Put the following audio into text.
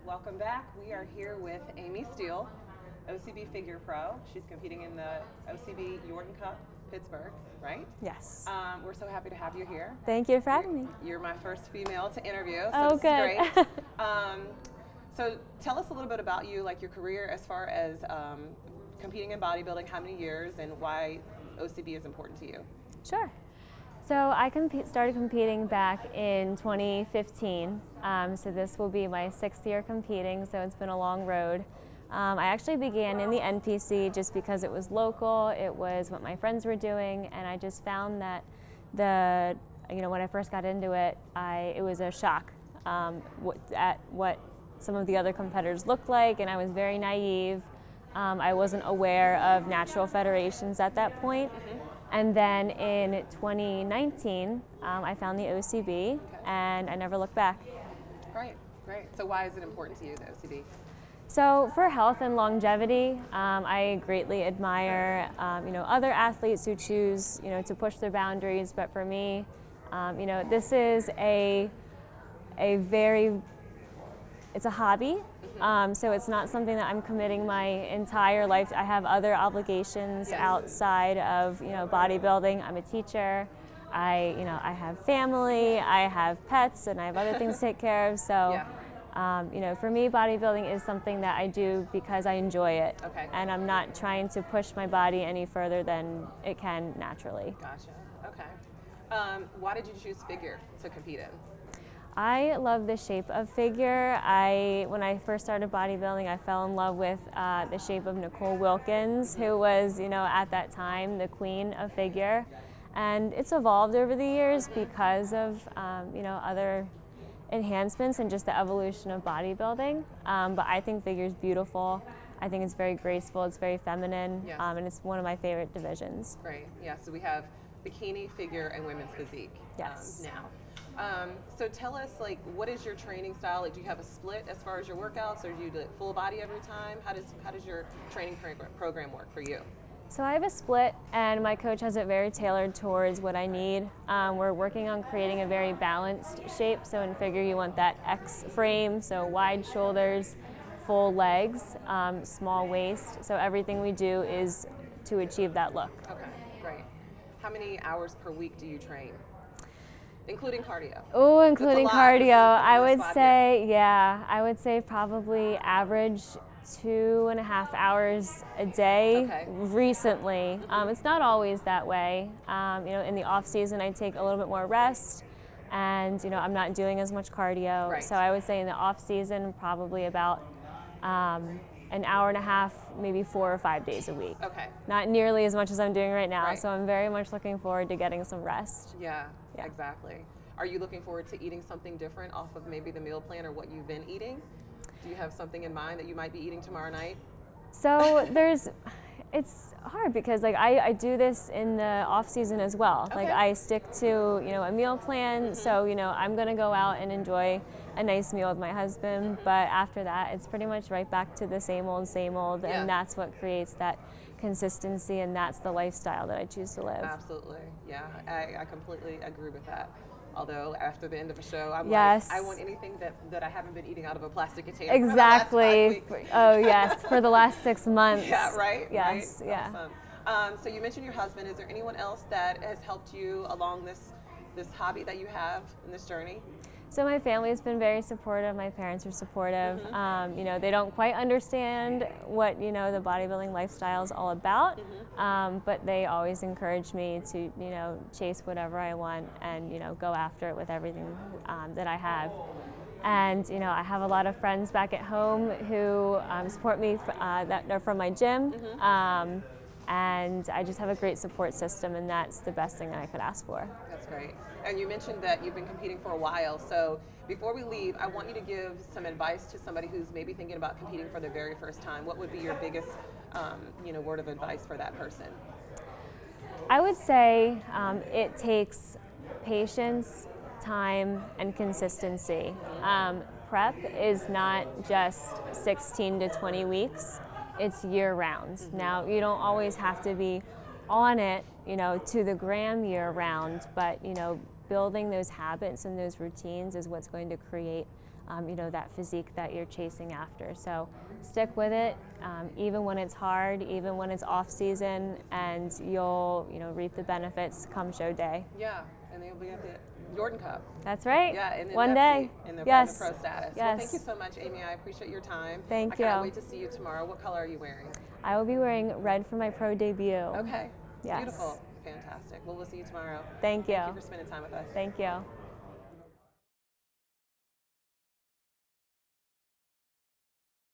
Welcome back. We are here with Aimee Steele, OCB Figure Pro. She's competing in the OCB Yorton Cup, Pittsburgh, right? Yes. We're so happy to have you here. Thank you for having me. You're my first female to interview, so Oh, this good. is great. So tell us a little bit about you, like your career as far as competing in bodybuilding, how many years, and why OCB is important to you. Sure. So I started competing back in 2015. So this will be my 6th year competing, so it's been a long road. I actually began in the NPC just because it was local, it was what my friends were doing, and I just found that when I first got into it, it was a shock at what some of the other competitors looked like, and I was very naive. I wasn't aware of natural federations at that point. And then in 2019, I found the OCB, and I never looked back. Great, great. So why is it important to you, the OCB? So for health and longevity, I greatly admire other athletes who choose to push their boundaries. But for me, this is it's a hobby. So it's not something that I'm committing my entire life. I have other obligations outside of bodybuilding. I'm a teacher. I have family. I have pets, and I have other things to take care of. So, for me, bodybuilding is something that I do because I enjoy it, and I'm not trying to push my body any further than it can naturally. Gotcha. Okay. Why did you choose figure to compete in? I love the shape of figure. When I first started bodybuilding, I fell in love with the shape of Nicole Wilkins, who was, at that time, the queen of figure. And it's evolved over the years because of, other enhancements and just the evolution of bodybuilding. But I think figure's beautiful. I think it's very graceful, it's very feminine, and it's one of my favorite divisions. Great, yeah, so we have bikini, figure, and women's physique now. So tell us, what is your training style? Do you have a split as far as your workouts, or do you do it full body every time? How does your training program work for you? So I have a split, and my coach has it very tailored towards what I need. We're working on creating a very balanced shape. So in figure, you want that X frame, so wide shoulders, full legs, small waist. So everything we do is to achieve that look. Okay, great. How many hours per week do you train? Including cardio. Oh, including cardio. I would say probably average 2.5 hours a day recently. It's not always that way. In the off season, I take a little bit more rest, and I'm not doing as much cardio. Right. So I would say in the off season, probably about an hour and a half, maybe 4 or 5 days a week. Okay. Not nearly as much as I'm doing right now. Right. So I'm very much looking forward to getting some rest. Yeah, exactly. Are you looking forward to eating something different off of maybe the meal plan or what you've been eating? Do you have something in mind that you might be eating tomorrow night? So it's hard because I do this in the off season as well. Okay. I stick to a meal plan. So I'm gonna go out and enjoy a nice meal with my husband. But after that, it's pretty much right back to the same old, and that's what creates that consistency, and that's the lifestyle that I choose to live. Absolutely, yeah, I completely agree with that. Although after the end of a show, I'm yes. I want anything that I haven't been eating out of a plastic container. Exactly. For the last 5 weeks. Oh yes, for the last 6 months. Yeah, right. Yes, right? yeah. Awesome. So you mentioned your husband. Is there anyone else that has helped you along this hobby that you have in this journey? So my family has been very supportive. My parents are supportive. They don't quite understand what the bodybuilding lifestyle is all about, but they always encourage me to chase whatever I want and go after it with everything that I have. And I have a lot of friends back at home who support me that are from my gym. And I just have a great support system, and that's the best thing that I could ask for. That's great. And you mentioned that you've been competing for a while, so before we leave, I want you to give some advice to somebody who's maybe thinking about competing for the very first time. What would be your biggest word of advice for that person? I would say it takes patience, time, and consistency. Prep is not just 16 to 20 weeks. It's year-round. Now, you don't always have to be on it, to the gram year-round, but, building those habits and those routines is what's going to create that physique that you're chasing after. So stick with it, even when it's hard, even when it's off season, and you'll reap the benefits come show day. Yeah, and they'll be at the Jordan Cup. That's right. Yeah, and one day. In the Yes. pro status. Yes. Well, thank you so much, Aimee. I appreciate your time. Thank you. I you. can't wait to see you tomorrow. What color are you wearing? I will be wearing red for my pro debut. Okay. Yes. Beautiful. Fantastic. Well, we'll see you tomorrow. Thank you. Thank you for spending time with us. Thank you.